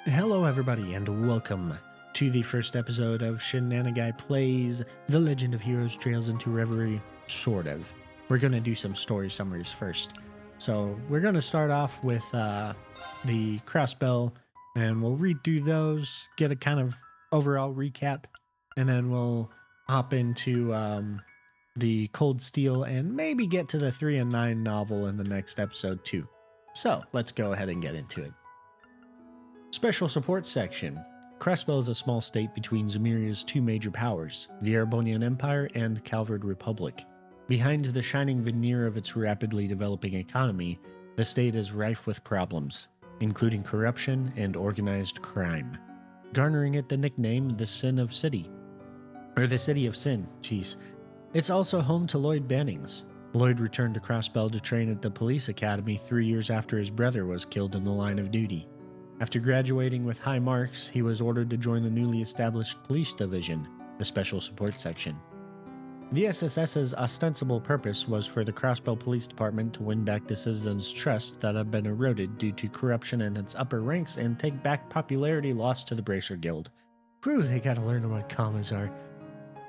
Hello, everybody, and welcome to the first episode of Shenanigai Plays The Legend of Heroes Trails into Reverie, sort of. We're going to do some story summaries first. So, we're going to start off with the Crossbell, and we'll read through those, get a kind of overall recap, and then we'll hop into the Cold Steel and maybe get to the 3 and 9 novel in the next episode, too. So, let's go ahead and get into it. Special Support Section. Crossbell is a small state between Zemiria's two major powers, the Erebonian Empire and Calvard Republic. Behind the shining veneer of its rapidly developing economy, the state is rife with problems, including corruption and organized crime, garnering it the nickname the City of Sin, jeez. It's also home to Lloyd Bannings. Lloyd returned to Crossbell to train at the police academy 3 years after his brother was killed in the line of duty. After graduating with high marks, he was ordered to join the newly established police division, the Special Support Section. The SSS's ostensible purpose was for the Crossbell Police Department to win back the citizens' trust that had been eroded due to corruption in its upper ranks and take back popularity lost to the Bracer Guild. Whew, they gotta learn what commas are.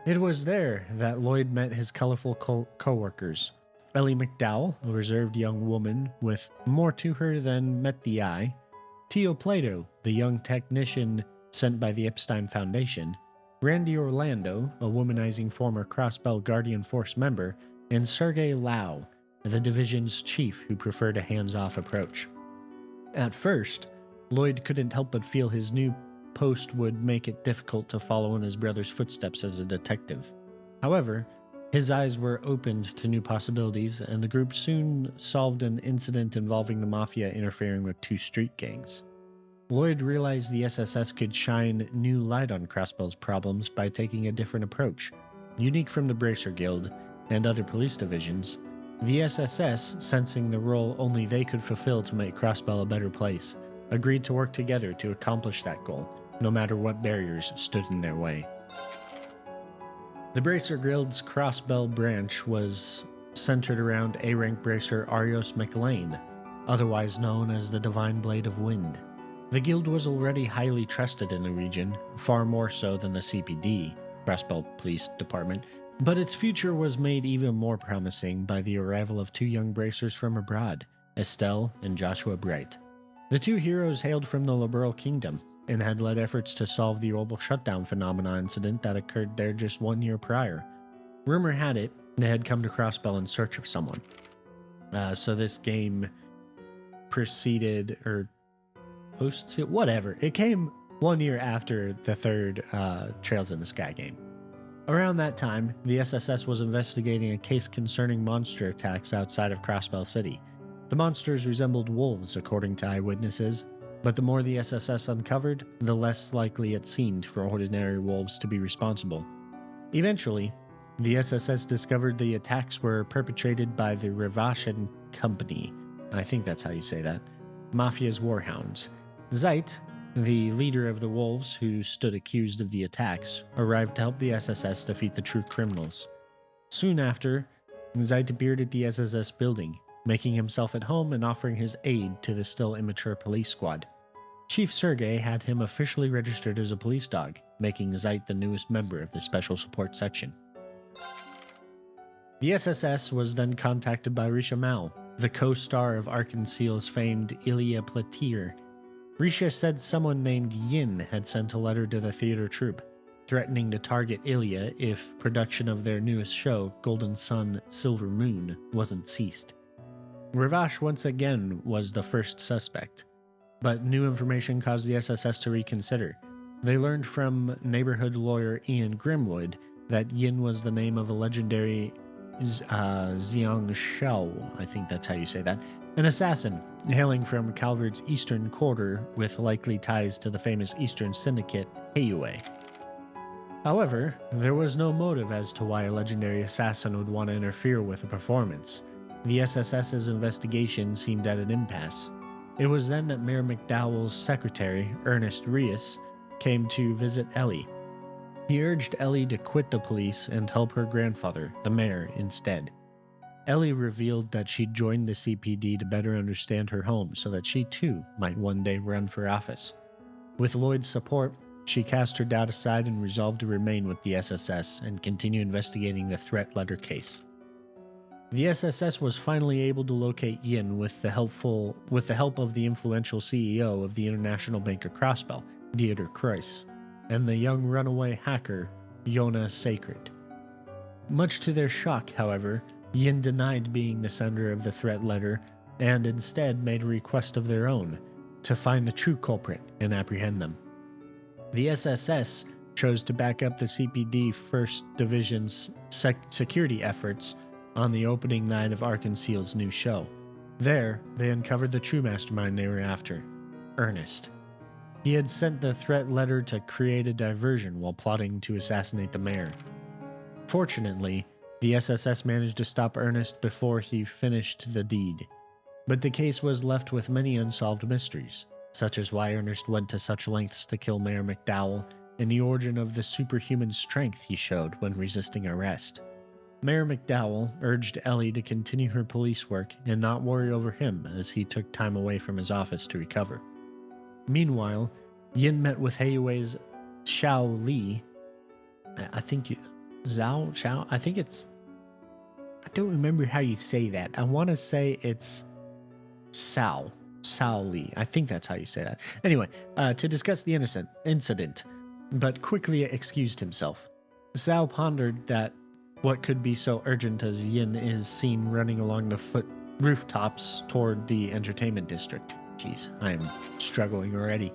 It was there that Lloyd met his colorful co-workers. Ellie McDowell, a reserved young woman with more to her than met the eye, Tio Plato, the young technician sent by the Epstein Foundation, Randy Orlando, a womanizing former Crossbell Guardian Force member, and Sergei Lau, the division's chief who preferred a hands-off approach. At first, Lloyd couldn't help but feel his new post would make it difficult to follow in his brother's footsteps as a detective. However, his eyes were opened to new possibilities, and the group soon solved an incident involving the Mafia interfering with two street gangs. Lloyd realized the SSS could shine new light on Crossbell's problems by taking a different approach. Unique from the Bracer Guild and other police divisions, the SSS, sensing the role only they could fulfill to make Crossbell a better place, agreed to work together to accomplish that goal, no matter what barriers stood in their way. The Bracer Guild's Crossbell branch was centered around A-rank bracer Arios McLean, otherwise known as the Divine Blade of Wind. The guild was already highly trusted in the region, far more so than the CPD, Crossbell Police Department, but its future was made even more promising by the arrival of two young bracers from abroad, Estelle and Joshua Bright. The two heroes hailed from the Liberal Kingdom, and had led efforts to solve the orbital shutdown phenomena incident that occurred there just 1 year prior. Rumor had it they had come to Crossbell in search of someone. So this game preceded, or posts it, whatever. It came 1 year after the third Trails in the Sky game. Around that time, the SSS was investigating a case concerning monster attacks outside of Crossbell City. The monsters resembled wolves, according to eyewitnesses, but the more the SSS uncovered, the less likely it seemed for ordinary wolves to be responsible. Eventually, the SSS discovered the attacks were perpetrated by the Reverie Company, I think that's how you say that, Mafia's warhounds. Zeit, the leader of the wolves who stood accused of the attacks, arrived to help the SSS defeat the true criminals. Soon after, Zeit appeared at the SSS building, making himself at home and offering his aid to the still immature police squad. Chief Sergei had him officially registered as a police dog, making Zeit the newest member of the Special Support Section. The SSS was then contacted by Risha Mal, the co-star of Arkanseal's famed Ilya Platir. Risha said someone named Yin had sent a letter to the theater troupe, threatening to target Ilya if production of their newest show, Golden Sun, Silver Moon, wasn't ceased. Ravash once again was the first suspect, but new information caused the SSS to reconsider. They learned from neighborhood lawyer Ian Grimwood that Yin was the name of a legendary Xiang Shao, I think that's how you say that, an assassin hailing from Calvard's eastern quarter with likely ties to the famous Eastern Syndicate, Heiyue. However, there was no motive as to why a legendary assassin would want to interfere with a performance. The SSS's investigation seemed at an impasse. It was then that Mayor McDowell's secretary, Ernest Reus, came to visit Ellie. He urged Ellie to quit the police and help her grandfather, the mayor, instead. Ellie revealed that she'd joined the CPD to better understand her home so that she too might one day run for office. With Lloyd's support, she cast her doubt aside and resolved to remain with the SSS and continue investigating the threat letter case. The SSS was finally able to locate Yin with the help of the influential CEO of the international banker Crossbell, Dieter Kreuss, and the young runaway hacker, Yona Sacred. Much to their shock, however, Yin denied being the sender of the threat letter and instead made a request of their own to find the true culprit and apprehend them. The SSS chose to back up the CPD 1st Division's security efforts on the opening night of Arkansas's new show. There, they uncovered the true mastermind they were after, Ernest. He had sent the threat letter to create a diversion while plotting to assassinate the mayor. Fortunately, the SSS managed to stop Ernest before he finished the deed. But the case was left with many unsolved mysteries, such as why Ernest went to such lengths to kill Mayor McDowell and the origin of the superhuman strength he showed when resisting arrest. Mayor McDowell urged Ellie to continue her police work and not worry over him as he took time away from his office to recover. Meanwhile, Yin met with Heiwei's Xiao Li. I don't remember how you say that. I want to say it's Sao Li. I think that's how you say that. Anyway, to discuss the incident, but quickly excused himself. Sao pondered that what could be so urgent as Yin is seen running along the rooftops toward the entertainment district. Jeez, I am struggling already.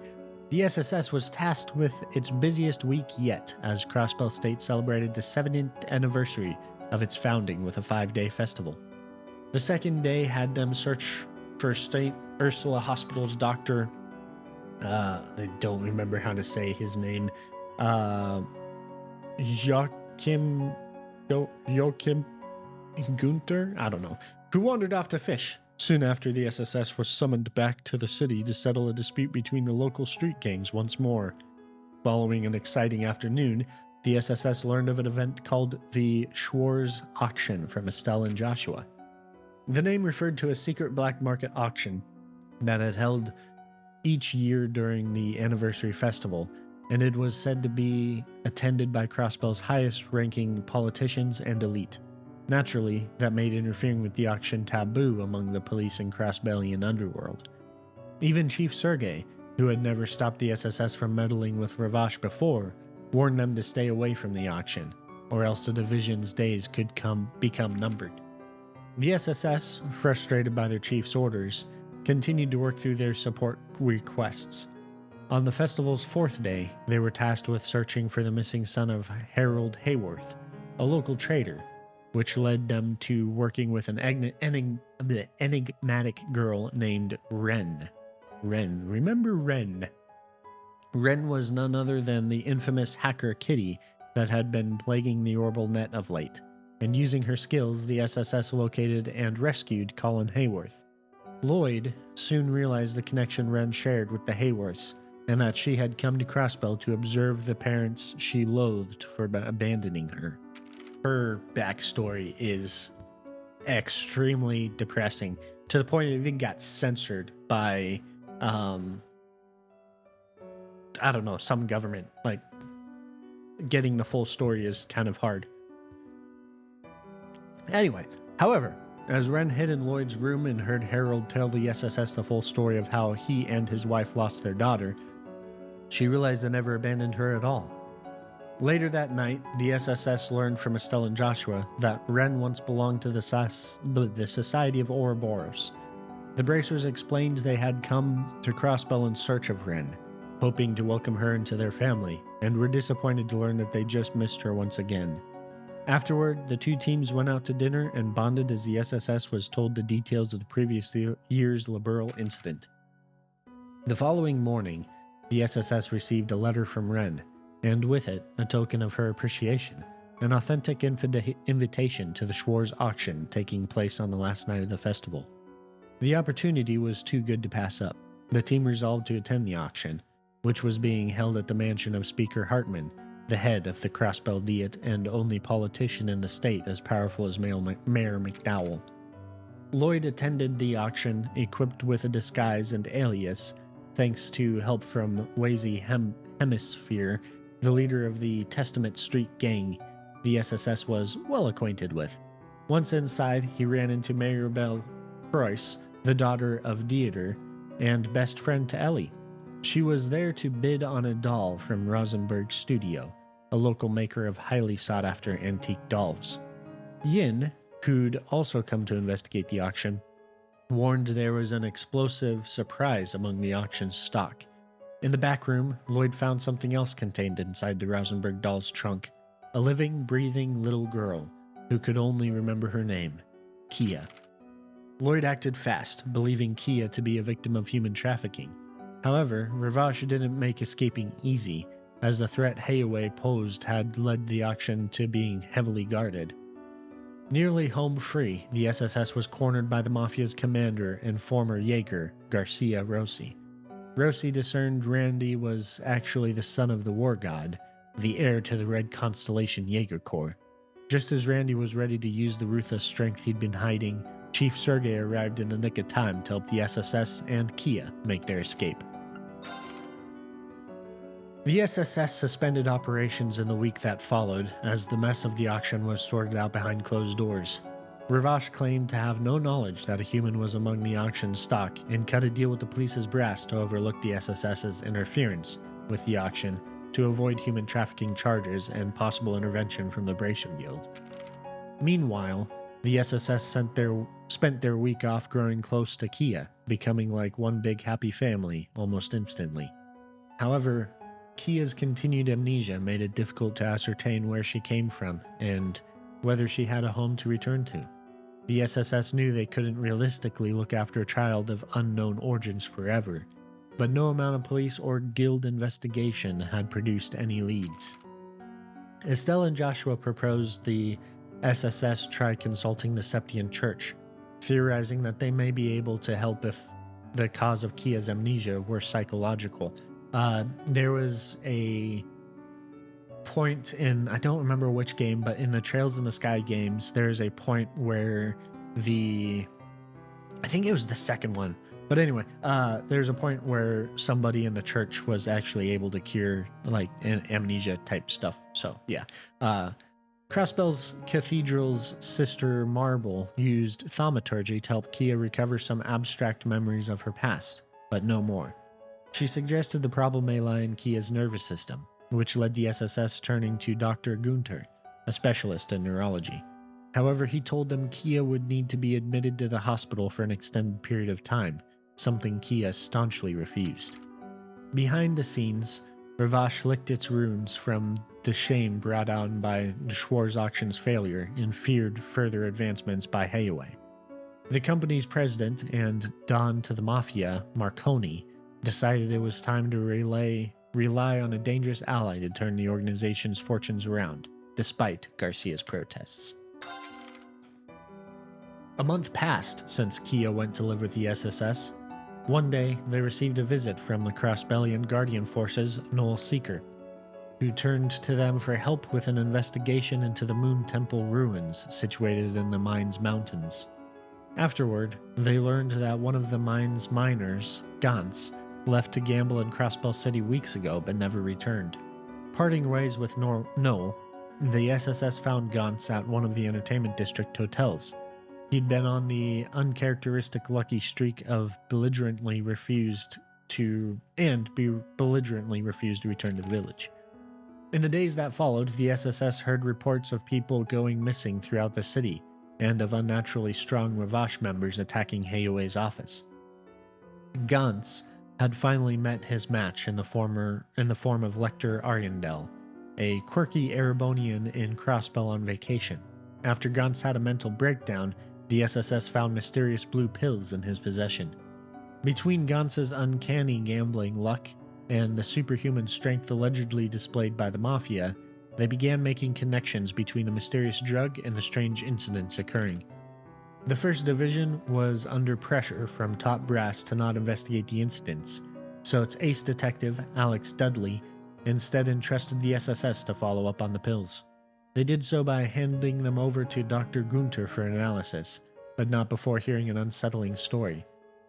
The SSS was tasked with its busiest week yet, as Crossbell State celebrated the 70th anniversary of its founding with a 5-day festival. The second day had them search for St. Ursula Hospital's doctor. I don't remember how to say his name. Joachim Gunther? I don't know. Who wandered off to fish. Soon after, the SSS was summoned back to the city to settle a dispute between the local street gangs once more. Following an exciting afternoon, the SSS learned of an event called the Schwarz Auction from Estelle and Joshua. The name referred to a secret black market auction that had held each year during the anniversary festival, and it was said to be attended by Crossbell's highest-ranking politicians and elite. Naturally, that made interfering with the auction taboo among the police and Crossbellian underworld. Even Chief Sergei, who had never stopped the SSS from meddling with Ravache before, warned them to stay away from the auction, or else the division's days could become numbered. The SSS, frustrated by their chief's orders, continued to work through their support requests. On the festival's 4th day, they were tasked with searching for the missing son of Harold Hayworth, a local trader, which led them to working with an enigmatic girl named Ren. Remember Ren? Ren was none other than the infamous hacker Kitty that had been plaguing the Orbital net of late, and using her skills, the SSS located and rescued Colin Hayworth. Lloyd soon realized the connection Ren shared with the Hayworths, and that she had come to Crossbell to observe the parents she loathed for abandoning her. Her backstory is extremely depressing, to the point it even got censored by, some government. Like, getting the full story is kind of hard. Anyway, however, as Ren hid in Lloyd's room and heard Harold tell the SSS the full story of how he and his wife lost their daughter, she realized they never abandoned her at all. Later that night, the SSS learned from Estelle and Joshua that Ren once belonged to the Society of Ouroboros. The Bracers explained they had come to Crossbell in search of Ren, hoping to welcome her into their family, and were disappointed to learn that they just missed her once again. Afterward, the two teams went out to dinner and bonded as the SSS was told the details of the previous year's liberal incident. The following morning, the SSS received a letter from Ren, and with it, a token of her appreciation, an authentic invitation to the Schwarz auction taking place on the last night of the festival. The opportunity was too good to pass up. The team resolved to attend the auction, which was being held at the mansion of Speaker Hartman, the head of the Crossbell Diet and only politician in the state as powerful as Mayor McDowell. Lloyd attended the auction equipped with a disguise and alias, thanks to help from Wazy Hemisphere, the leader of the Testament Street gang the SSS was well acquainted with. Once inside, he ran into Maribel Preuss, the daughter of Dieter, and best friend to Ellie. She was there to bid on a doll from Rosenberg's studio, a local maker of highly sought-after antique dolls. Yin, who'd also come to investigate the auction, warned there was an explosive surprise among the auction's stock. In the back room, Lloyd found something else contained inside the Rosenberg doll's trunk, a living, breathing little girl who could only remember her name, Kia. Lloyd acted fast, believing Kia to be a victim of human trafficking. However, Ravache didn't make escaping easy, as the threat Hayaway posed had led the auction to being heavily guarded. Nearly home free, the SSS was cornered by the Mafia's commander and former Jaeger, Garcia Rossi. Rossi discerned Randy was actually the son of the war god, the heir to the Red Constellation Jaeger Corps. Just as Randy was ready to use the ruthless strength he'd been hiding, Chief Sergei arrived in the nick of time to help the SSS and Kia make their escape. The SSS suspended operations in the week that followed, as the mess of the auction was sorted out behind closed doors. Ravache claimed to have no knowledge that a human was among the auction stock and cut a deal with the police's brass to overlook the SSS's interference with the auction to avoid human trafficking charges and possible intervention from the Bratian Guild. Meanwhile, the SSS spent their week off growing close to Kia, becoming like one big happy family almost instantly. However, Kia's continued amnesia made it difficult to ascertain where she came from and whether she had a home to return to. The SSS knew they couldn't realistically look after a child of unknown origins forever, but no amount of police or guild investigation had produced any leads. Estelle and Joshua proposed the SSS try consulting the Septian Church, theorizing that they may be able to help if the cause of Kia's amnesia were psychological. There was a point in, I don't remember which game, but in the Trails in the Sky games, there's a point where I think it was the second one, but anyway, there's a point where somebody in the church was actually able to cure like amnesia type stuff. So yeah, Crossbell's Cathedral's sister Marble used thaumaturgy to help Kia recover some abstract memories of her past, but no more. She suggested the problem may lie in Kia's nervous system, which led the SSS turning to Dr. Gunter, a specialist in neurology. However, he told them Kia would need to be admitted to the hospital for an extended period of time, something Kia staunchly refused. Behind the scenes, Ravache licked its wounds from the shame brought on by the Schwarz auction's failure and feared further advancements by Hayaway. The company's president and Don to the Mafia, Marconi, decided it was time to rely on a dangerous ally to turn the organization's fortunes around, despite Garcia's protests. A month passed since Kia went to live with the SSS. One day, they received a visit from the Crossbellian Guardian Force's Noel Seeker, who turned to them for help with an investigation into the Moon Temple ruins situated in the mine's mountains. Afterward, they learned that one of the mine's miners, Gantz, left to gamble in Crossbell City weeks ago but never returned. Parting ways with Noel, the SSS found Gantz at one of the entertainment district hotels. He'd been on the uncharacteristic lucky streak of belligerently refused to return to the village. In the days that followed, the SSS heard reports of people going missing throughout the city, and of unnaturally strong Ravache members attacking Hayaway's office. Gantz had finally met his match in the form of Lecter Ariandel, a quirky Erebonian in Crossbell on vacation. After Gantz had a mental breakdown, the SSS found mysterious blue pills in his possession. Between Gantz's uncanny gambling luck and the superhuman strength allegedly displayed by the Mafia, they began making connections between the mysterious drug and the strange incidents occurring. The First Division was under pressure from top brass to not investigate the incidents, so its ace detective, Alex Dudley, instead entrusted the SSS to follow up on the pills. They did so by handing them over to Dr. Gunter for analysis, but not before hearing an unsettling story.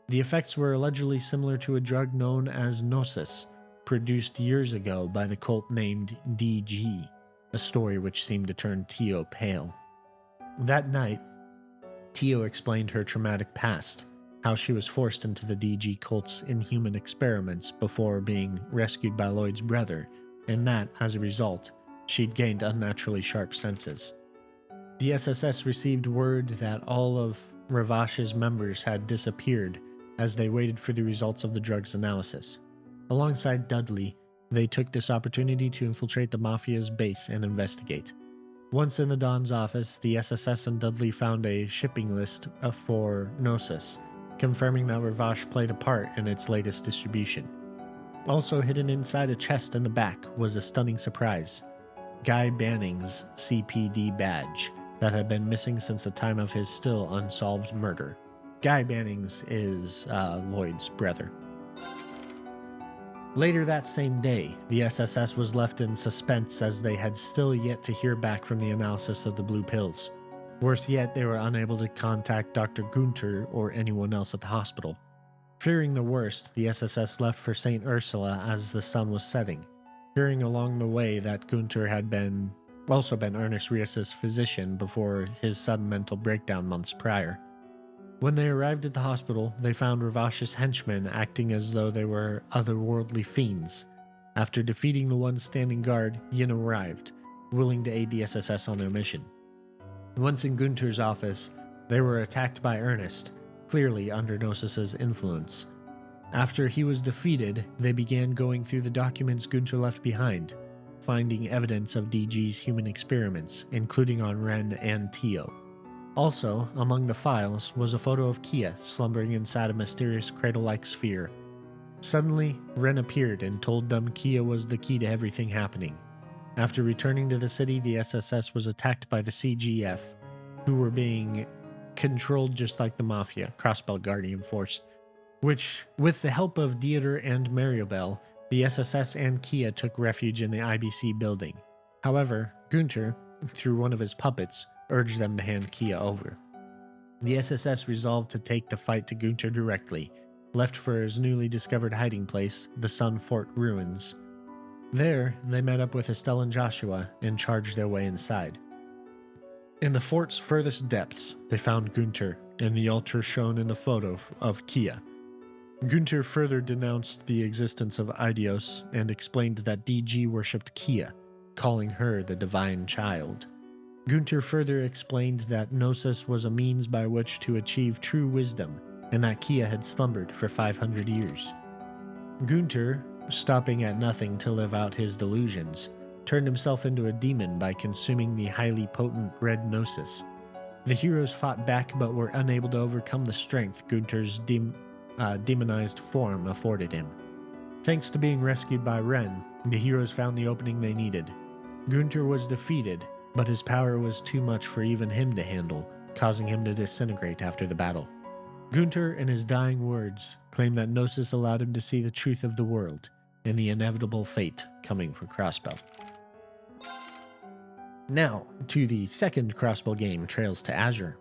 The effects were allegedly similar to a drug known as Gnosis, produced years ago by the cult named DG, a story which seemed to turn Tio pale. That night, Tio explained her traumatic past, how she was forced into the DG cult's inhuman experiments before being rescued by Lloyd's brother, and that, as a result, she'd gained unnaturally sharp senses. The SSS received word that all of Ravash's members had disappeared as they waited for the results of the drug's analysis. Alongside Dudley, they took this opportunity to infiltrate the Mafia's base and investigate. Once in the Don's office, the SSS and Dudley found a shipping list for Gnosis, confirming that Ravash played a part in its latest distribution. Also hidden inside a chest in the back was a stunning surprise: Guy Banning's CPD badge that had been missing since the time of his still unsolved murder. Guy Banning's is Lloyd's brother. Later that same day, the SSS was left in suspense as they had still yet to hear back from the analysis of the blue pills. Worse yet, they were unable to contact Dr. Gunter or anyone else at the hospital. Fearing the worst, the SSS left for St. Ursula as the sun was setting, hearing along the way that Gunter had also been Ernest Rios' physician before his sudden mental breakdown months prior. When they arrived at the hospital, they found Ravash's henchmen acting as though they were otherworldly fiends. After defeating the one standing guard, Yin arrived, willing to aid the SSS on their mission. Once in Gunter's office, they were attacked by Ernest, clearly under Gnosis's influence. After he was defeated, they began going through the documents Gunter left behind, finding evidence of DG's human experiments, including on Ren and Tio. Also, among the files was a photo of Kia slumbering inside a mysterious cradle-like sphere. Suddenly, Ren appeared and told them Kia was the key to everything happening. After returning to the city, the SSS was attacked by the CGF, who were being controlled just like the Mafia, Crossbell Guardian Force, which, with the help of Dieter and Mariobel, the SSS and Kia took refuge in the IBC building. However, Gunter, through one of his puppets, urged them to hand Kia over. The SSS resolved to take the fight to Gunter directly, left for his newly discovered hiding place, the Sun Fort Ruins. There, they met up with Estelle and Joshua and charged their way inside. In the fort's furthest depths, they found Gunter and the altar shown in the photo of Kia. Gunter further denounced the existence of Eidos and explained that DG worshipped Kia, calling her the divine child. Gunter further explained that Gnosis was a means by which to achieve true wisdom, and that Kia had slumbered for 500 years. Gunter, stopping at nothing to live out his delusions, turned himself into a demon by consuming the highly potent red Gnosis. The heroes fought back but were unable to overcome the strength Gunter's demonized form afforded him. Thanks to being rescued by Ren, the heroes found the opening they needed. Gunter was defeated, but his power was too much for even him to handle, causing him to disintegrate after the battle. Gunter, in his dying words, claimed that Gnosis allowed him to see the truth of the world and the inevitable fate coming for Crossbell. Now, to the second Crossbell game, Trails to Azure.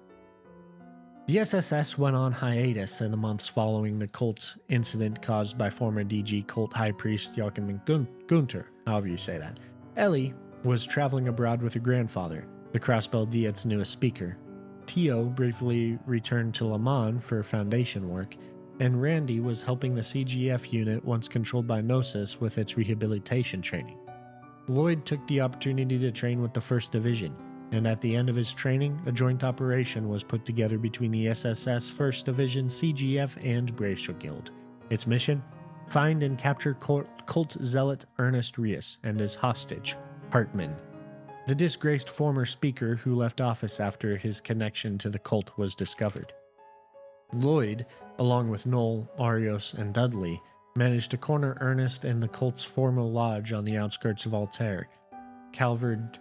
The SSS went on hiatus in the months following the cult incident caused by former DG cult high priest Joachim Gunter, however you say that. Ellie was traveling abroad with her grandfather, the Crossbell Diet's newest speaker. Tio briefly returned to Le Mans for foundation work, and Randy was helping the CGF unit once controlled by Gnosis with its rehabilitation training. Lloyd took the opportunity to train with the 1st Division, and at the end of his training, a joint operation was put together between the SSS 1st Division, CGF, and Bracer Guild. Its mission? Find and capture cult zealot Ernest Rios and his hostage, Hartman, the disgraced former speaker who left office after his connection to the cult was discovered. Lloyd, along with Noel, Arios, and Dudley, managed to corner Ernest in the cult's formal lodge on the outskirts of Altair Calvard,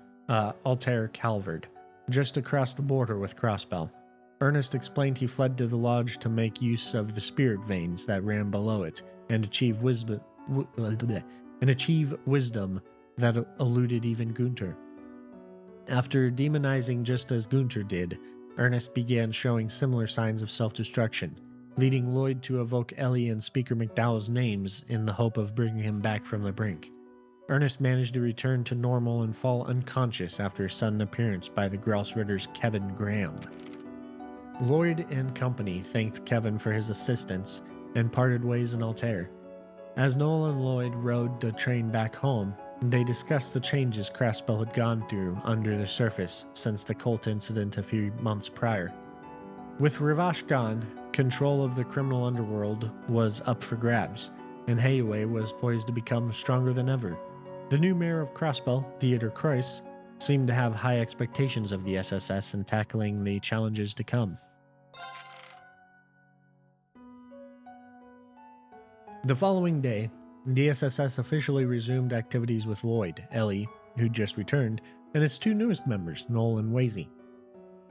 just across the border with Crossbell. Ernest explained he fled to the lodge to make use of the spirit veins that ran below it and achieve wisdom that eluded even Gunter. After demonizing just as Gunter did, Ernest began showing similar signs of self-destruction. leading Lloyd to evoke Ellie and Speaker McDowell's names in the hope of bringing him back from the brink. Ernest managed to return to normal and fall unconscious after a sudden appearance by the Grossritter's Kevin Graham. Lloyd and company thanked Kevin for his assistance and parted ways in Altair. As Noel and Lloyd rode the train back home, they discussed the changes Crossbell had gone through under the surface since the cult incident a few months prior. With Ravash gone, control of the criminal underworld was up for grabs, and Hayaway was poised to become stronger than ever. The new mayor of Crossbell, Theodor Kreuss, seemed to have high expectations of the SSS in tackling the challenges to come. The following day, the SSS officially resumed activities with Lloyd, Ellie, who'd just returned, and its two newest members, Noel and Wazy.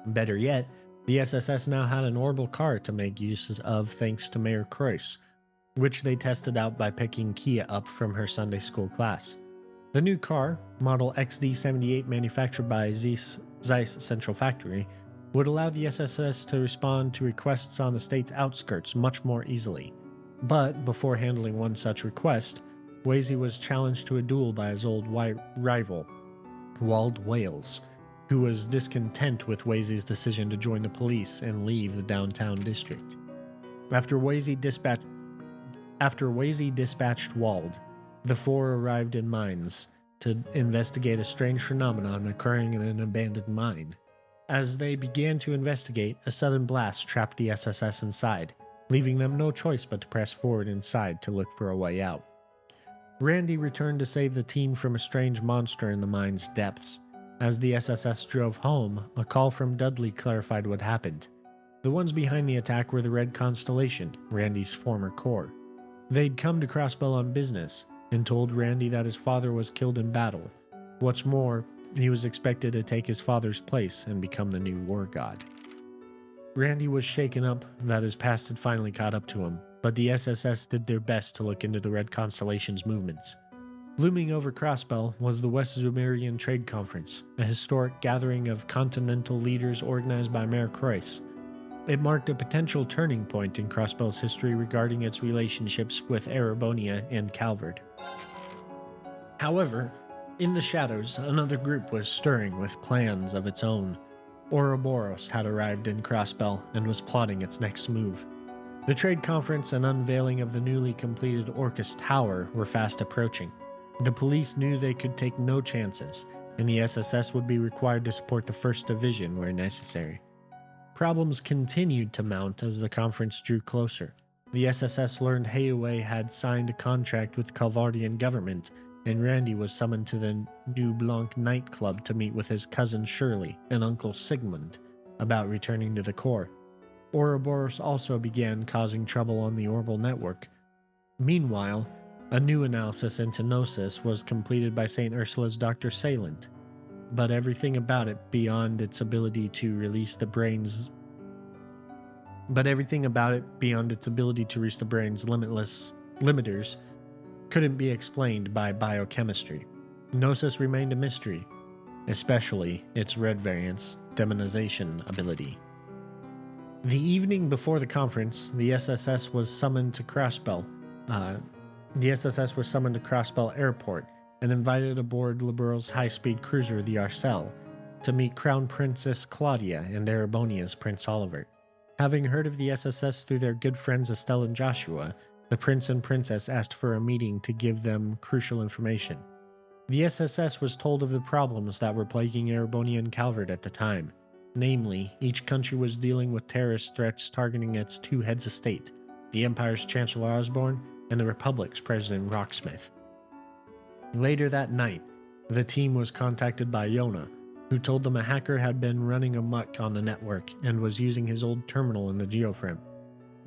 Better yet, the SSS now had an orbital car to make use of thanks to Mayor Kreuss, which they tested out by picking Kia up from her Sunday school class. The new car, model XD78 manufactured by Zeiss Central Factory, would allow the SSS to respond to requests on the state's outskirts much more easily. But before handling one such request, Wazy was challenged to a duel by his old rival, Wald Wales, who was discontent with Wazy's decision to join the police and leave the downtown district. After Wazy dispatched Wald, the four arrived in mines to investigate a strange phenomenon occurring in an abandoned mine. As they began to investigate, a sudden blast trapped the SSS inside, leaving them no choice but to press forward inside to look for a way out. Randy returned to save the team from a strange monster in the mine's depths. As the SSS drove home, a call from Dudley clarified what happened. The ones behind the attack were the Red Constellation, Randy's former corps. They'd come to Crossbell on business, and told Randy that his father was killed in battle. What's more, he was expected to take his father's place and become the new war god. Randy was shaken up that his past had finally caught up to him, but the SSS did their best to look into the Red Constellation's movements. Looming over Crossbell was the West Zumerian Trade Conference, a historic gathering of continental leaders organized by Mayor Kreuss. It marked a potential turning point in Crossbell's history regarding its relationships with Erebonia and Calvard. However, in the shadows, another group was stirring with plans of its own. Ouroboros had arrived in Crossbell and was plotting its next move. The trade conference and unveiling of the newly completed Orcus Tower were fast approaching. The police knew they could take no chances, and the SSS would be required to support the 1st Division where necessary. Problems continued to mount as the conference drew closer. The SSS learned Hayaway had signed a contract with the Calvardian government, and Randy was summoned to the New Blanc nightclub to meet with his cousin Shirley and Uncle Sigmund about returning to the Corps. Ouroboros also began causing trouble on the Orbital network. Meanwhile, a new analysis into Gnosis was completed by St. Ursula's Dr. Sayland, but everything about it beyond its ability to reach the brain's limiters couldn't be explained by biochemistry. Gnosis remained a mystery, especially its red variant's demonization ability. The evening before the conference, the SSS was summoned to Crossbell Airport and invited aboard Liberal's high-speed cruiser, the Arcel, to meet Crown Princess Claudia and Erebonia's Prince Oliver. Having heard of the SSS through their good friends Estelle and Joshua, the prince and princess asked for a meeting to give them crucial information. The SSS was told of the problems that were plaguing Erebonia and Calvard at the time. Namely, each country was dealing with terrorist threats targeting its two heads of state, the Empire's Chancellor Osborne and the Republic's President Rocksmith. Later that night, the team was contacted by Yona, who told them a hacker had been running amok on the network and was using his old terminal in the geoframe.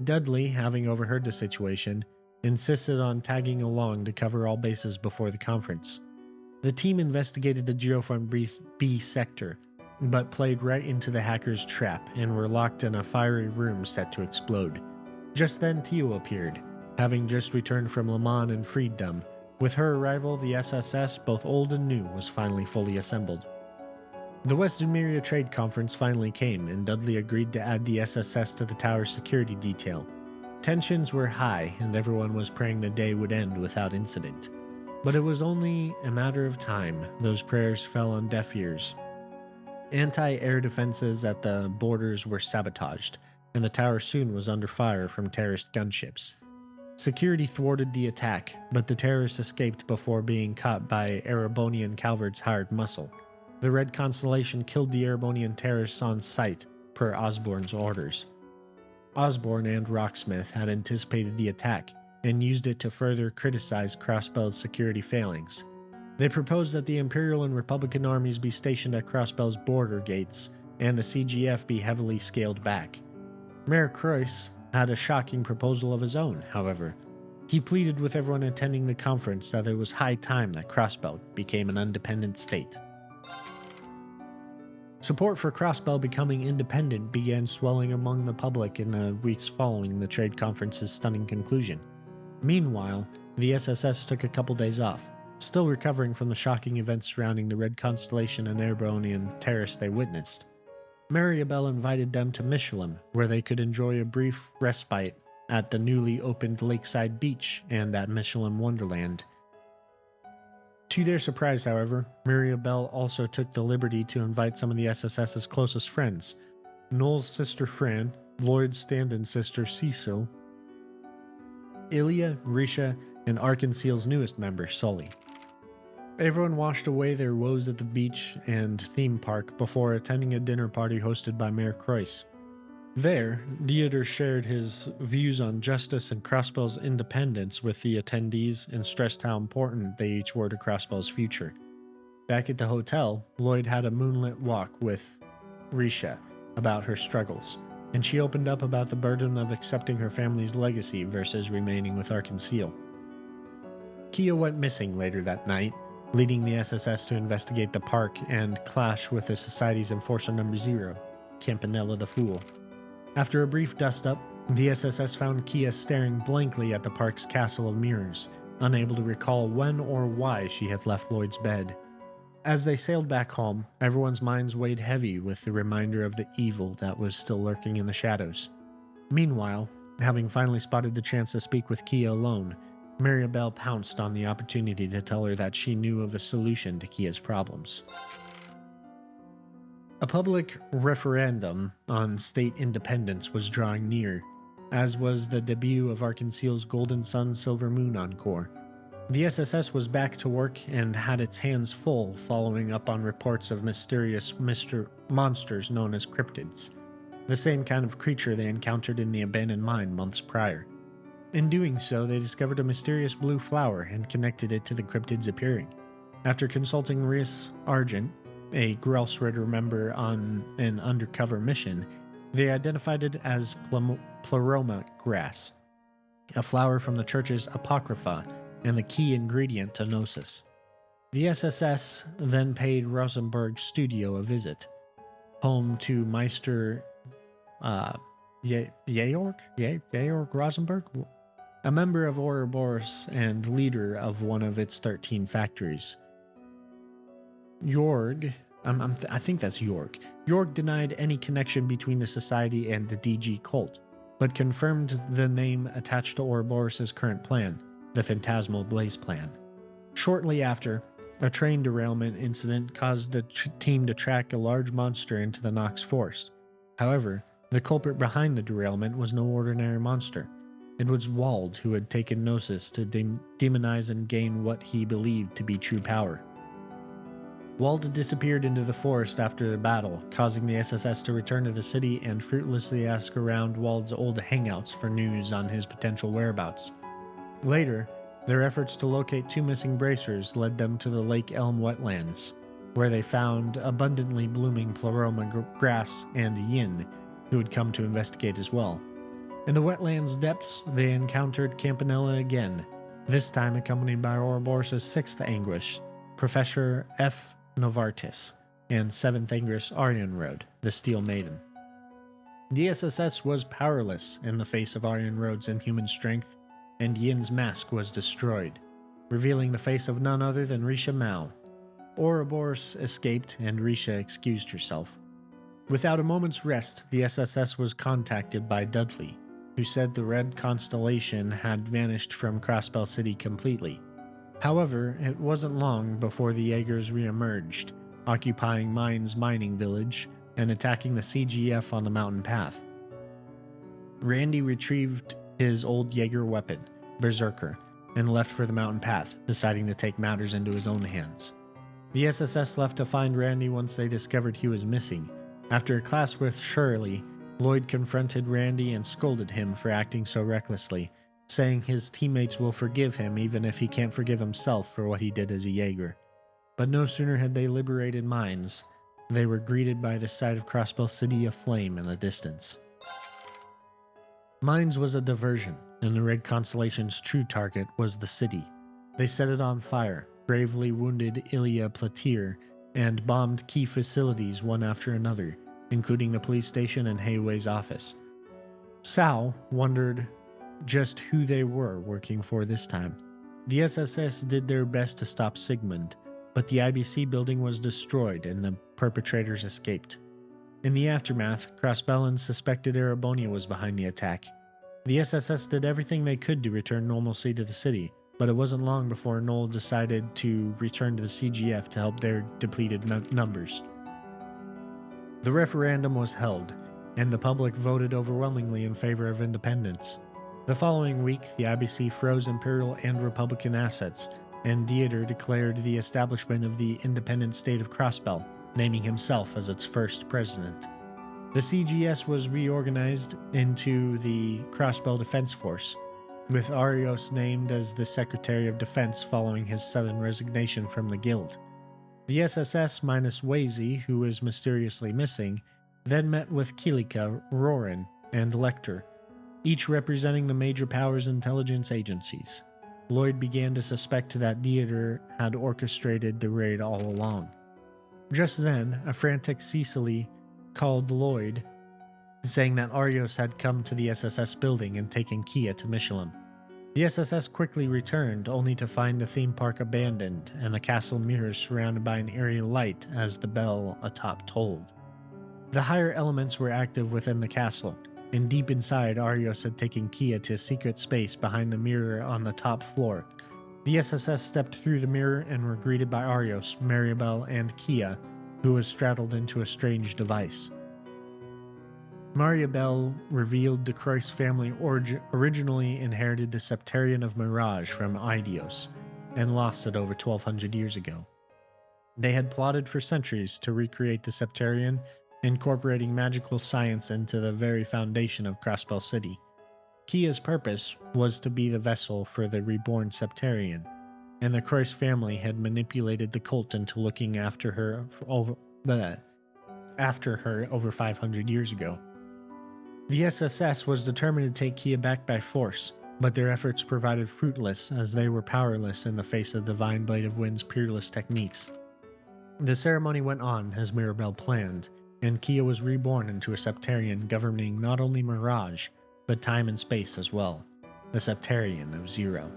Dudley, having overheard the situation, insisted on tagging along to cover all bases before the conference. The team investigated the geoframe B sector, but played right into the hacker's trap and were locked in a fiery room set to explode. Just then Tio appeared, having just returned from Le Mans and freed them. With her arrival, the SSS, both old and new, was finally fully assembled. The West Zumeria Trade Conference finally came, and Dudley agreed to add the SSS to the tower's security detail. Tensions were high, and everyone was praying the day would end without incident. But it was only a matter of time. Those prayers fell on deaf ears. Anti-air defenses at the borders were sabotaged, and the tower soon was under fire from terrorist gunships. Security thwarted the attack, but the terrorists escaped before being caught by Erebonian Calvert's hired muscle. The Red Constellation killed the Erebonian terrorists on sight, per Osborne's orders. Osborne and Rocksmith had anticipated the attack, and used it to further criticize Crossbell's security failings. They proposed that the Imperial and Republican armies be stationed at Crossbell's border gates, and the CGF be heavily scaled back. Mayor Croix had a shocking proposal of his own, however. He pleaded with everyone attending the conference that it was high time that Crossbell became an independent state. Support for Crossbell becoming independent began swelling among the public in the weeks following the trade conference's stunning conclusion. Meanwhile, the SSS took a couple days off, still recovering from the shocking events surrounding the Red Constellation and Erebonian terrorists they witnessed. Maribel invited them to Michelin, where they could enjoy a brief respite at the newly opened lakeside beach and at Michelin Wonderland. To their surprise, however, Maribel also took the liberty to invite some of the SSS's closest friends: Noel's sister Fran, Lloyd's stand-in sister Cecil, Ilya, Risha, and Arkanseal's newest member, Sully. Everyone washed away their woes at the beach and theme park before attending a dinner party hosted by Mayor Croix. There, Dieter shared his views on justice and Crossbell's independence with the attendees and stressed how important they each were to Crossbell's future. Back at the hotel, Lloyd had a moonlit walk with Risha about her struggles, and she opened up about the burden of accepting her family's legacy versus remaining with Arkanseal. Kia went missing later that night, leading the SSS to investigate the park and clash with the Society's Enforcer No. 0, Campanella the Fool. After a brief dust-up, the SSS found Kia staring blankly at the park's castle of mirrors, unable to recall when or why she had left Lloyd's bed. As they sailed back home, everyone's minds weighed heavy with the reminder of the evil that was still lurking in the shadows. Meanwhile, having finally spotted the chance to speak with Kia alone, Maribel pounced on the opportunity to tell her that she knew of a solution to Kia's problems. A public referendum on state independence was drawing near, as was the debut of Arkanseal's Golden Sun Silver Moon Encore. The SSS was back to work and had its hands full following up on reports of mysterious monsters known as cryptids, the same kind of creature they encountered in the abandoned mine months prior. In doing so, they discovered a mysterious blue flower and connected it to the cryptids appearing. After consulting Rhys Argent, a Grelsritter member on an undercover mission, they identified it as Pleroma grass, a flower from the church's Apocrypha and the key ingredient to Gnosis. The SSS then paid Rosenberg's studio a visit, home to Meister Georg Rosenberg, a member of Ouroboros and leader of one of its 13 factories. I think that's Jorg. Jorg denied any connection between the Society and the DG cult, but confirmed the name attached to Ouroboros' current plan, the Phantasmal Blaze Plan. Shortly after, a train derailment incident caused the team to track a large monster into the Nox Forest. However, the culprit behind the derailment was no ordinary monster. It was Wald, who had taken Gnosis to demonize and gain what he believed to be true power. Wald disappeared into the forest after the battle, causing the SSS to return to the city and fruitlessly ask around Wald's old hangouts for news on his potential whereabouts. Later, their efforts to locate two missing bracers led them to the Lake Elm wetlands, where they found abundantly blooming Pleroma grass and Yin, who had come to investigate as well. In the wetlands depths, they encountered Campanella again, this time accompanied by Ouroboros' sixth Anguish, Professor F. Novartis, and seventh Anguish Aryenrode, the Steel Maiden. The SSS was powerless in the face of Aryenrode's inhuman strength, and Yin's mask was destroyed, revealing the face of none other than Risha Mao. Ouroboros escaped, and Risha excused herself. Without a moment's rest, the SSS was contacted by Dudley, who said the red constellation had vanished from Crossbell City completely. However, it wasn't long before the Jaegers re-emerged, occupying Mine's mining village and attacking the CGF on the mountain path. Randy retrieved his old Jaeger weapon, Berserker, and left for the mountain path, deciding to take matters into his own hands. The SSS left to find Randy once they discovered he was missing. After a clash with Shirley, Lloyd confronted Randy and scolded him for acting so recklessly, saying his teammates will forgive him even if he can't forgive himself for what he did as a Jaeger. But no sooner had they liberated Mines, they were greeted by the sight of Crossbell City aflame in the distance. Mines was a diversion, and the Red Constellation's true target was the city. They set it on fire, gravely wounded Ilya Platir, and bombed key facilities one after another, including the police station and Hayway's office. Sal wondered just who they were working for this time. The SSS did their best to stop Sigmund, but the IBC building was destroyed and the perpetrators escaped. In the aftermath, Crossbell suspected Erebonia was behind the attack. The SSS did everything they could to return normalcy to the city, but it wasn't long before Noel decided to return to the CGF to help their depleted numbers. The referendum was held, and the public voted overwhelmingly in favor of independence. The following week, the IBC froze Imperial and Republican assets, and Dieter declared the establishment of the independent state of Crossbell, naming himself as its first president. The CGS was reorganized into the Crossbell Defense Force, with Arios named as the Secretary of Defense following his sudden resignation from the Guild. The SSS minus Wazy, who was mysteriously missing, then met with Kilika, Roran, and Lecter, each representing the major powers' intelligence agencies. Lloyd began to suspect that Dieter had orchestrated the raid all along. Just then, a frantic Cecily called Lloyd, saying that Arios had come to the SSS building and taken Kia to Michelin. The SSS quickly returned, only to find the theme park abandoned and the castle mirrors surrounded by an eerie light as the bell atop tolled. The higher elements were active within the castle, and deep inside, Arios had taken Kia to a secret space behind the mirror on the top floor. The SSS stepped through the mirror and were greeted by Arios, Maribel, and Kia, who was straddled into a strange device. Maribel revealed the Croix family originally inherited the Septarian of Mirage from Eidios, and lost it over 1200 years ago. They had plotted for centuries to recreate the Septarian, incorporating magical science into the very foundation of Crossbell City. Kia's purpose was to be the vessel for the reborn Septarian, and the Croix family had manipulated the cult into looking after her over 500 years ago. The SSS was determined to take Kia back by force, but their efforts proved fruitless as they were powerless in the face of Divine Blade of Wind's peerless techniques. The ceremony went on as Mirabelle planned, and Kia was reborn into a Septarian governing not only Mirage, but time and space as well, the Septarian of Zero.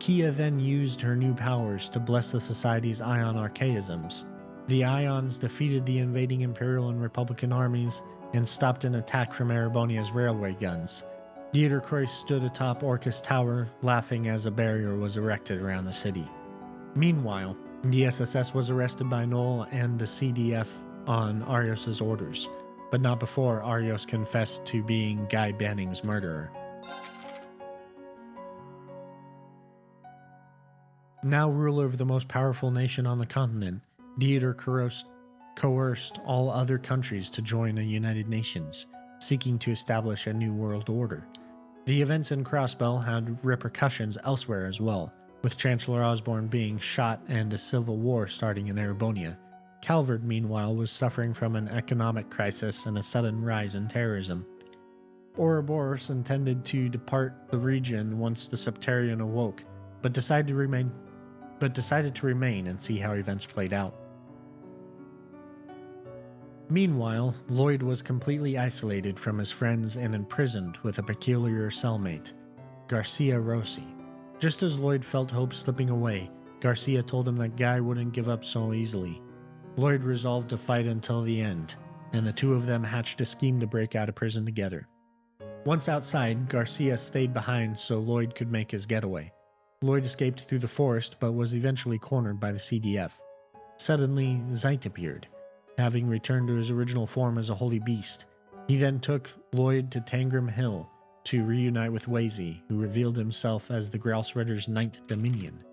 Kia then used her new powers to bless the Society's Ion archaisms. The Ions defeated the invading Imperial and Republican armies and stopped an attack from Erebonia's railway guns. Dieter Croix stood atop Orcus Tower, laughing as a barrier was erected around the city. Meanwhile, the SSS was arrested by Noel and the CDF on Arios' orders, but not before Arios confessed to being Guy Banning's murderer. Now ruler of the most powerful nation on the continent, Dieter coerced all other countries to join the United Nations, seeking to establish a new world order. The events in Crossbell had repercussions elsewhere as well, with Chancellor Osborne being shot and a civil war starting in Erebonia. Calvert, meanwhile, was suffering from an economic crisis and a sudden rise in terrorism. Ouroboros intended to depart the region once the Septarian awoke, but decided to remain and see how events played out. Meanwhile, Lloyd was completely isolated from his friends and imprisoned with a peculiar cellmate, Garcia Rossi. Just as Lloyd felt hope slipping away, Garcia told him that Guy wouldn't give up so easily. Lloyd resolved to fight until the end, and the two of them hatched a scheme to break out of prison together. Once outside, Garcia stayed behind so Lloyd could make his getaway. Lloyd escaped through the forest but was eventually cornered by the CDF. Suddenly, Zeit appeared, having returned to his original form as a holy beast. He then took Lloyd to Tangram Hill to reunite with Wazy, who revealed himself as the Grouse Ridder's Ninth Dominion.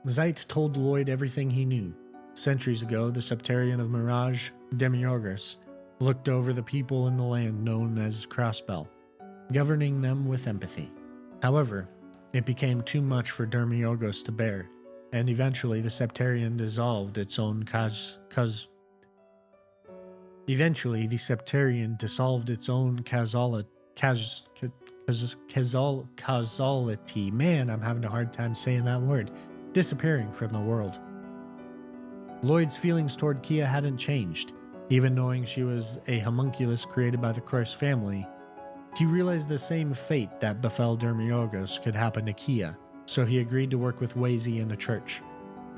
Zeit told Lloyd everything he knew. Centuries ago, the Septarian of Mirage, Demiurgus, looked over the people in the land known as Crossbell, governing them with empathy. However, it became too much for Demiurgus to bear, and eventually the Septarian dissolved its own causality, man, I'm having a hard time saying that word, disappearing from the world. Lloyd's feelings toward Kia hadn't changed. Even knowing she was a homunculus created by the Christ family, he realized the same fate that befell Demiurgus could happen to Kia, so he agreed to work with Wazy and the church.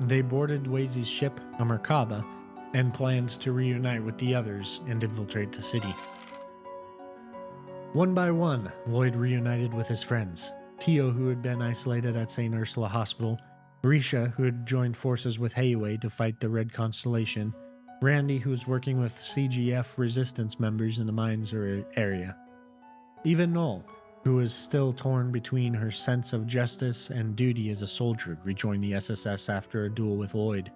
They boarded Wazy's ship, a Merkaba, and planned to reunite with the others and infiltrate the city. One by one, Lloyd reunited with his friends. Tio, who had been isolated at St. Ursula Hospital, Risha, who had joined forces with Heiwei to fight the Red Constellation, Randy, who was working with CGF resistance members in the mines area. Even Noel, who was still torn between her sense of justice and duty as a soldier, rejoined the SSS after a duel with Lloyd.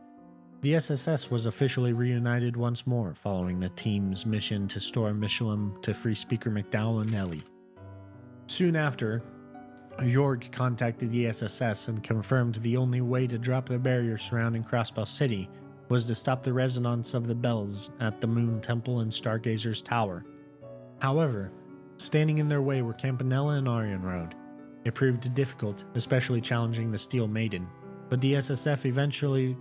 The SSS was officially reunited once more following the team's mission to restore Michelin to Free Speaker McDowell and Nellie. Soon after, Jorg contacted the SSS and confirmed the only way to drop the barrier surrounding Crossbell City was to stop the resonance of the bells at the Moon Temple and Stargazer's Tower. However, standing in their way were Campanella and Arian Road. It proved difficult, especially challenging the Steel Maiden, but the SSS eventually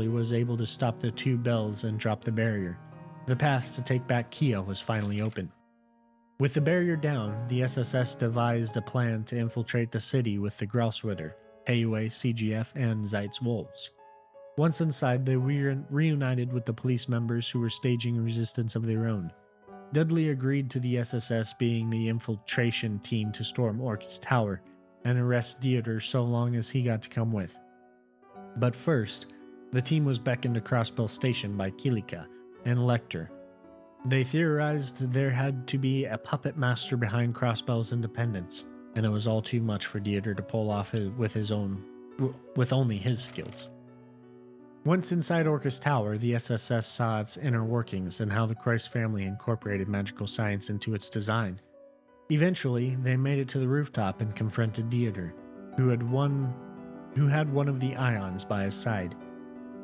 was able to stop the two bells and drop the barrier. The path to take back Kia was finally open. With the barrier down, the SSS devised a plan to infiltrate the city with the Grouse Ritter, Heiwei, CGF, and Zeit's Wolves. Once inside, they reunited with the police members who were staging resistance of their own. Dudley agreed to the SSS being the infiltration team to storm Orcus Tower and arrest Dieter so long as he got to come with. But first, the team was beckoned to Crossbell Station by Kilika and Lecter. They theorized there had to be a puppet master behind Crossbell's independence, and it was all too much for Dieter to pull off with only his skills. Once inside Orcus Tower, the SSS saw its inner workings and how the Christ family incorporated magical science into its design. Eventually, they made it to the rooftop and confronted Dieter, who had one of the ions by his side.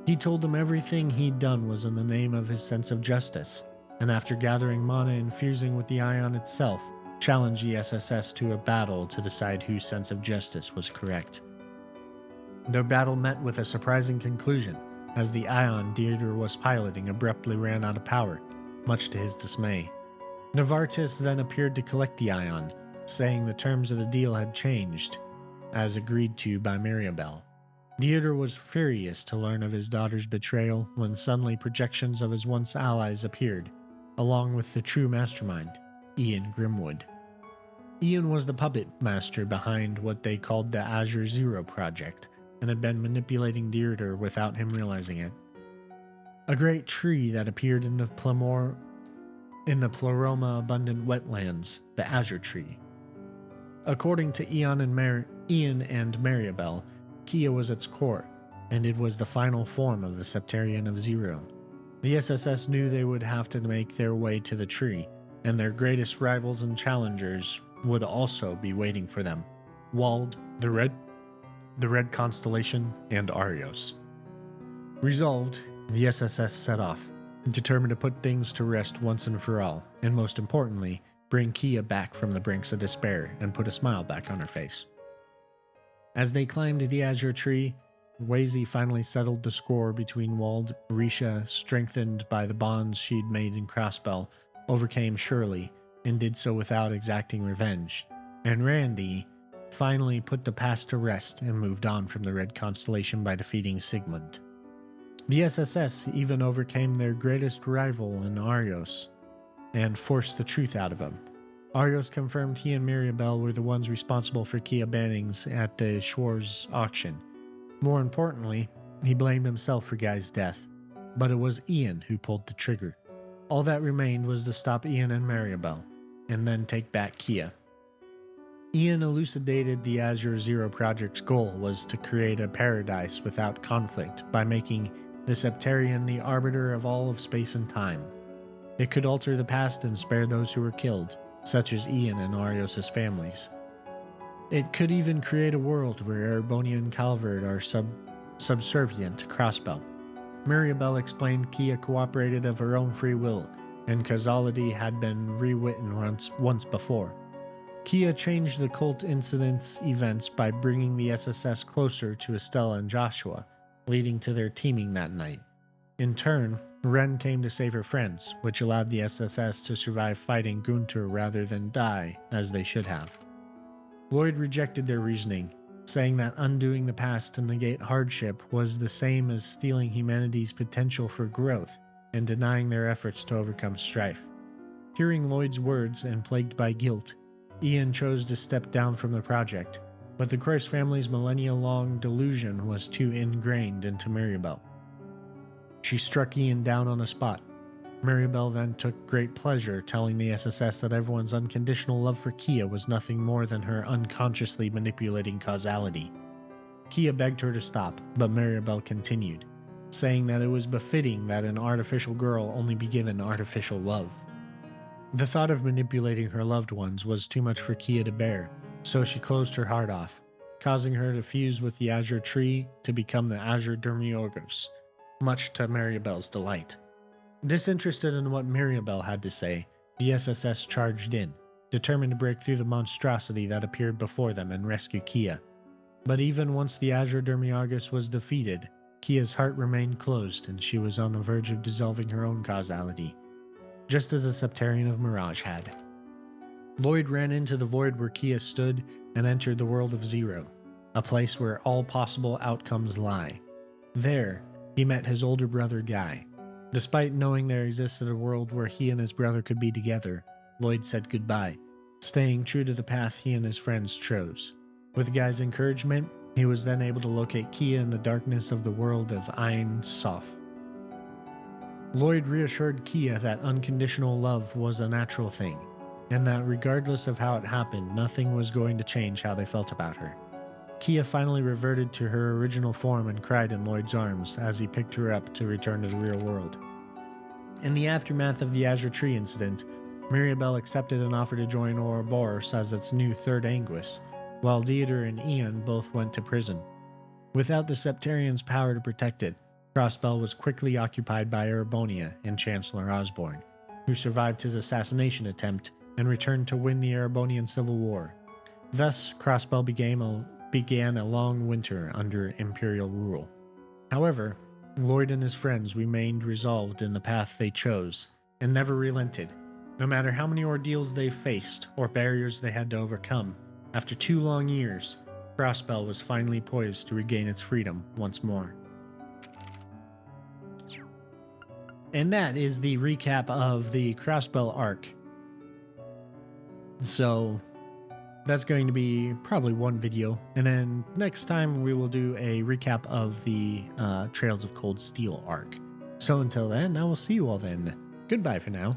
He told them everything he'd done was in the name of his sense of justice, and after gathering mana and fusing with the ion itself, challenged the SSS to a battle to decide whose sense of justice was correct. Their battle met with a surprising conclusion, as the ion Dieter was piloting abruptly ran out of power, much to his dismay. Novartis then appeared to collect the ion, saying the terms of the deal had changed, as agreed to by Mirabelle. Dieter was furious to learn of his daughter's betrayal when suddenly projections of his once allies appeared, along with the true mastermind, Ian Grimwood. Ian was the puppet master behind what they called the Azure Zero project, and had been manipulating Dieter without him realizing it. A great tree that appeared in the Pleroma abundant wetlands, the Azure Tree. According to Ian and Maribel, Kia was its core, and it was the final form of the Septarian of Zero. The SSS knew they would have to make their way to the tree, and their greatest rivals and challengers would also be waiting for them: Wald, the Red Constellation, and Arios. Resolved, the SSS set off, determined to put things to rest once and for all, and most importantly, bring Kia back from the brinks of despair and put a smile back on her face. As they climbed the Azure Tree, Wazy finally settled the score between Wald. Risha, strengthened by the bonds she'd made in Crossbell, overcame Shirley, and did so without exacting revenge, and Randy finally put the past to rest and moved on from the Red Constellation by defeating Sigmund. The SSS even overcame their greatest rival in Arios and forced the truth out of him. Arios confirmed he and Mirabelle were the ones responsible for Kia bannings at the Schwarz auction. More importantly, he blamed himself for Guy's death, but it was Ian who pulled the trigger. All that remained was to stop Ian and Mirabelle, and then take back Kia. Ian elucidated the Azure Zero Project's goal was to create a paradise without conflict by making the Septarian the arbiter of all of space and time. It could alter the past and spare those who were killed, such as Ian and Arios' families. It could even create a world where Erebonia and Calvert are subservient to Crossbell. Mirabelle explained Kia cooperated of her own free will, and causality had been rewritten once before. Kia changed the cult incident's events by bringing the SSS closer to Estella and Joshua, leading to their teaming that night. In turn, Ren came to save her friends, which allowed the SSS to survive fighting Gunter rather than die, as they should have. Lloyd rejected their reasoning, saying that undoing the past to negate hardship was the same as stealing humanity's potential for growth and denying their efforts to overcome strife. Hearing Lloyd's words and plagued by guilt, Ian chose to step down from the project, but the Croix family's millennia-long delusion was too ingrained into Mirabelle. She struck Ian down on the spot. Mirabelle then took great pleasure telling the SSS that everyone's unconditional love for Kia was nothing more than her unconsciously manipulating causality. Kia begged her to stop, but Mirabelle continued, saying that it was befitting that an artificial girl only be given artificial love. The thought of manipulating her loved ones was too much for Kia to bear, so she closed her heart off, causing her to fuse with the Azure Tree to become the Azure Demiurgos, much to Mirabelle's delight. Disinterested in what Mirabelle had to say, the SSS charged in, determined to break through the monstrosity that appeared before them and rescue Kia. But even once the Azure Demiurgos was defeated, Kia's heart remained closed and she was on the verge of dissolving her own causality, just as a Septarian of Mirage had. Lloyd ran into the void where Kia stood and entered the world of Zero, a place where all possible outcomes lie. There, he met his older brother Guy. Despite knowing there existed a world where he and his brother could be together, Lloyd said goodbye, staying true to the path he and his friends chose. With Guy's encouragement, he was then able to locate Kia in the darkness of the world of Ein Sof. Lloyd reassured Kia that unconditional love was a natural thing, and that regardless of how it happened, nothing was going to change how they felt about her. Kia finally reverted to her original form and cried in Lloyd's arms as he picked her up to return to the real world. In the aftermath of the Azure Tree incident, Mirabelle accepted an offer to join Ouroboros as its new third Anguis, while Dieter and Ian both went to prison. Without the Septarian's power to protect it, Crossbell was quickly occupied by Erebonia and Chancellor Osborne, who survived his assassination attempt and returned to win the Erebonian Civil War. Thus, Crossbell began a long winter under Imperial rule. However, Lloyd and his friends remained resolved in the path they chose, and never relented. No matter how many ordeals they faced or barriers they had to overcome, after 2 long years, Crossbell was finally poised to regain its freedom once more. And that is the recap of the Crossbell arc. So that's going to be probably one video, and then next time we will do a recap of the Trails of Cold Steel arc. So until then, I will see you all then. Goodbye for now.